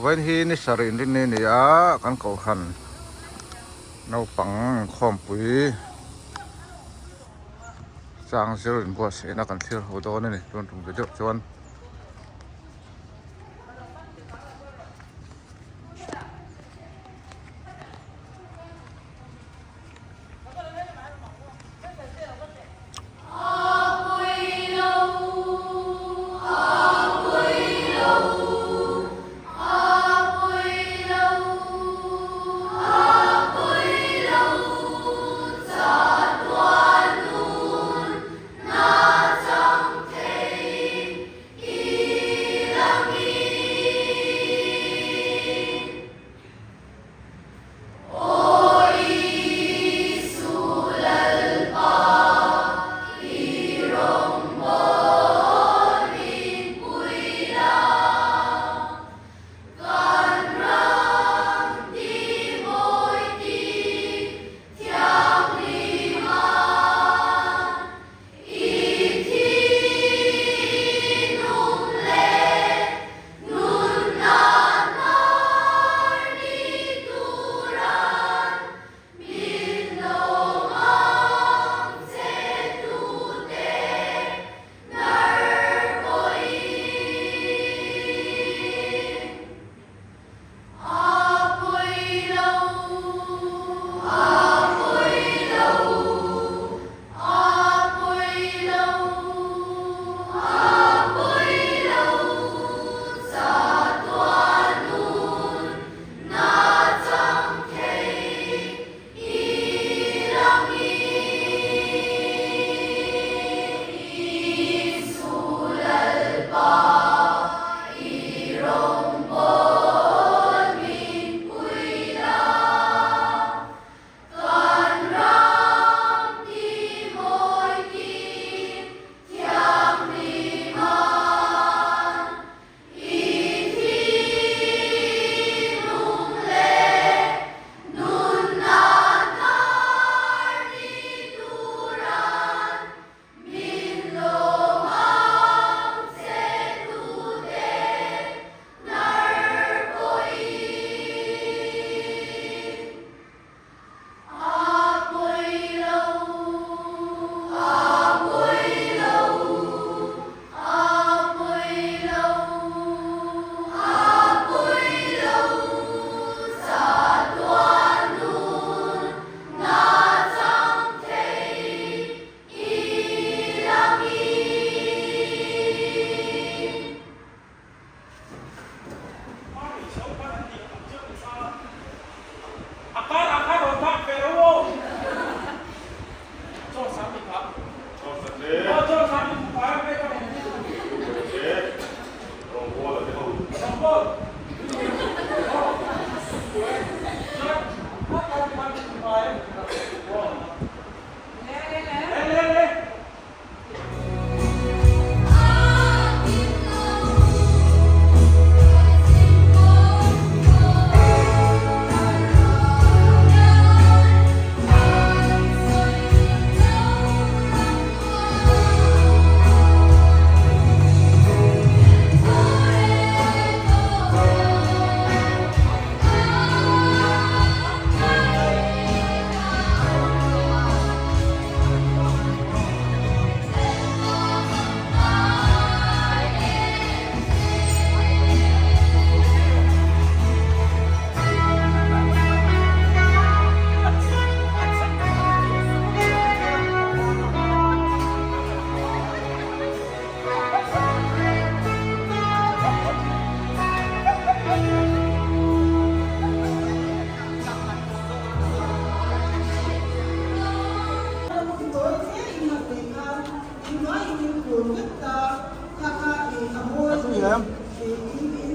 วันที่นี่สรินที่นี่เนี่ยกันเขาหันนาวปังขอมปุ๋ยสร้างเสรินบัวเสียนักกันเสียหัวโตนี่จนถึงจะจบจวน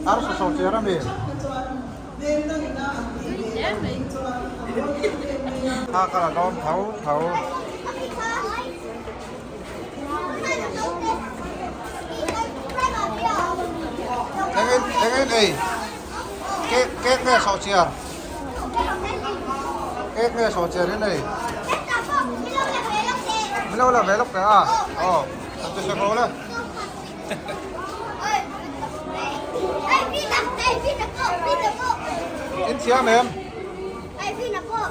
harus sesuatu nih. Kalau kamu tahu. Dengan ini, keknya sosial. Keknya sosial ini. Belum belok ya. Oh, satu sekolah. siam em Ai phi nó có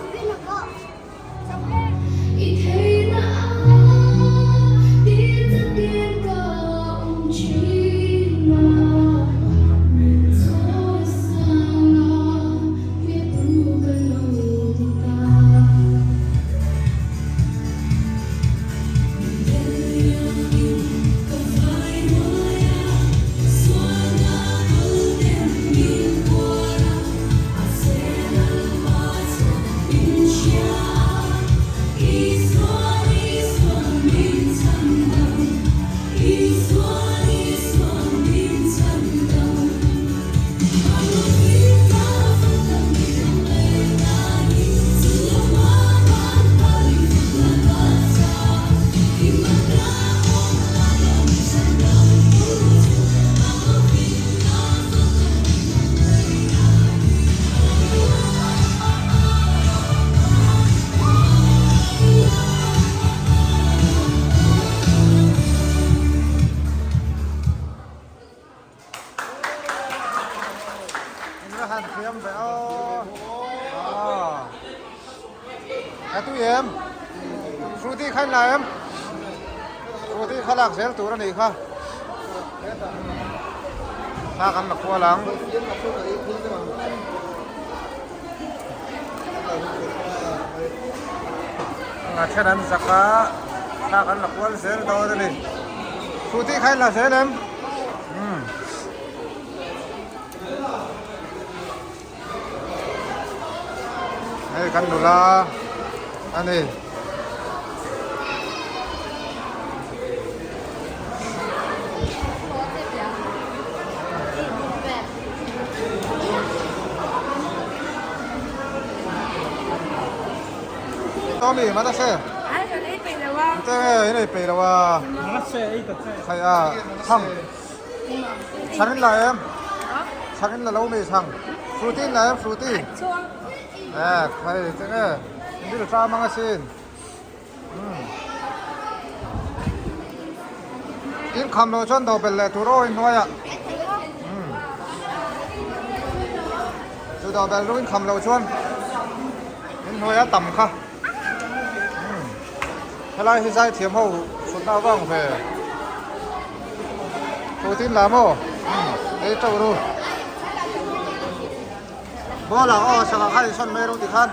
hàn siam vậy tụi em fruity khai là em fruity khai lạc sẽ tụi nó này kha ta ăn là qua lắm là thếนั้นสักละta ăn là qua sẽ đâu đây này fruity khai là sẽ em đây kan dula ani Tommy mà ta xe ai cho lấy tiền đâu không cái này bể đâu à thầy à thằng sáng là em sáng là lâu mày thằng fruity là em fruity thầy cái này đi được ra mang xin in khăm lo chân đầu bể tu rồi nói à tu đầu bể rồi in khăm lo chân in nói à tầm kha hay là hiện tại thiểm hậu xuống nào vang về tu tin làm không đây trâu rồi bố là sao khai xuân mê đâu thì khăn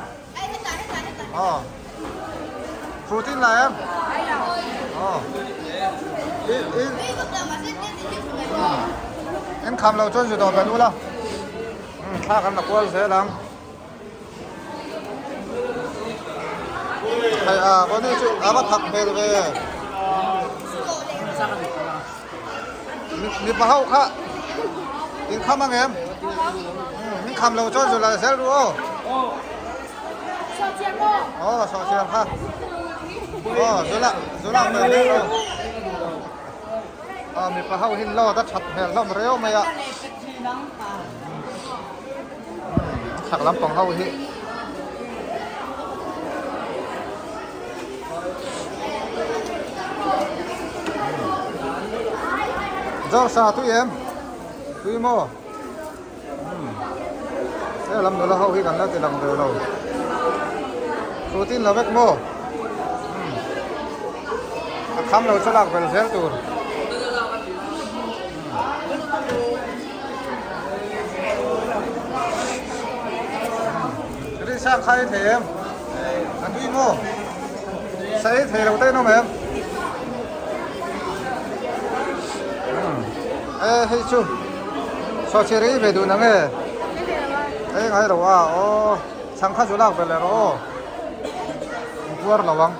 protein là em em khăm lâu chân rồi đó bên u la tha kan là qua sẽ làm hay có đi chứ bắt thằng về đi bảo khá in khăm anh em mình khăm lâu cho rồi là sẽ đúng không? Sọ chiên ha. Rồi là mình đi rồi. Mình phải hao hin lo tất chặt hẹn lắm réo mày ạ. Chắc lắm bằng hao hin. Giờ sao tụi em? Tụi mò. Thế làm đồ là hậu hi gần đó thì làm đồ đâu protein là vết mô khám đâu cho lạc về dễ tụi đi sang khai thể em ăn đi mô xây thể đầu tiên không em ê hay chú so chơi về đồ nắng ê ê ngay đâu à sang khai chỗ lạc về rồi buar lawang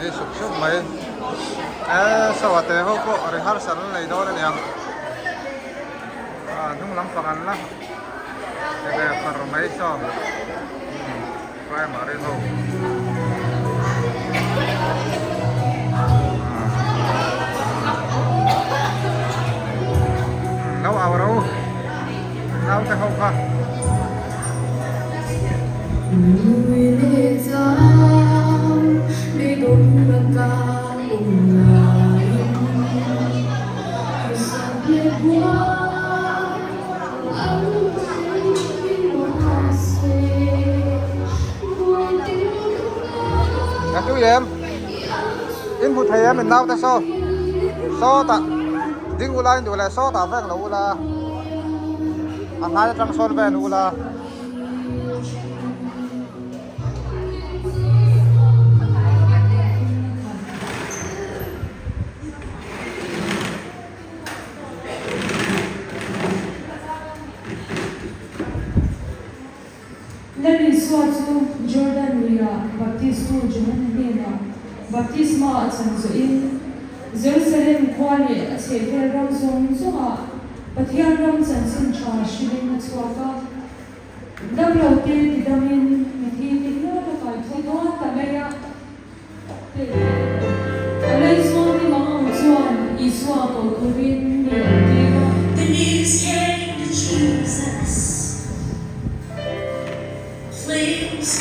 đi sụp sụp mấy sao thế hô cô rehearsal này đâu đấy nhỉ nung lắm phần ăn lắm cái phần mấy sao phải mà đi hô nấu ảo đâu nấu cái hộp ha đi em in một thầy em mình nào ta so ta ding ula in là so ta vang là ula anh hai trăm son về ula Nari suatu Jordan Ria baptismo Johan Hena baptisma achan zo in Jerusalem kwani achevel ram zong zonga pathian ram chan sin cha shilin na chuaka dablo te tidamin methi tikna ta kai thoi ta meya alai zong ni ma chuan iswa ko kurin ni tiwa. The news came to Jesus. Flames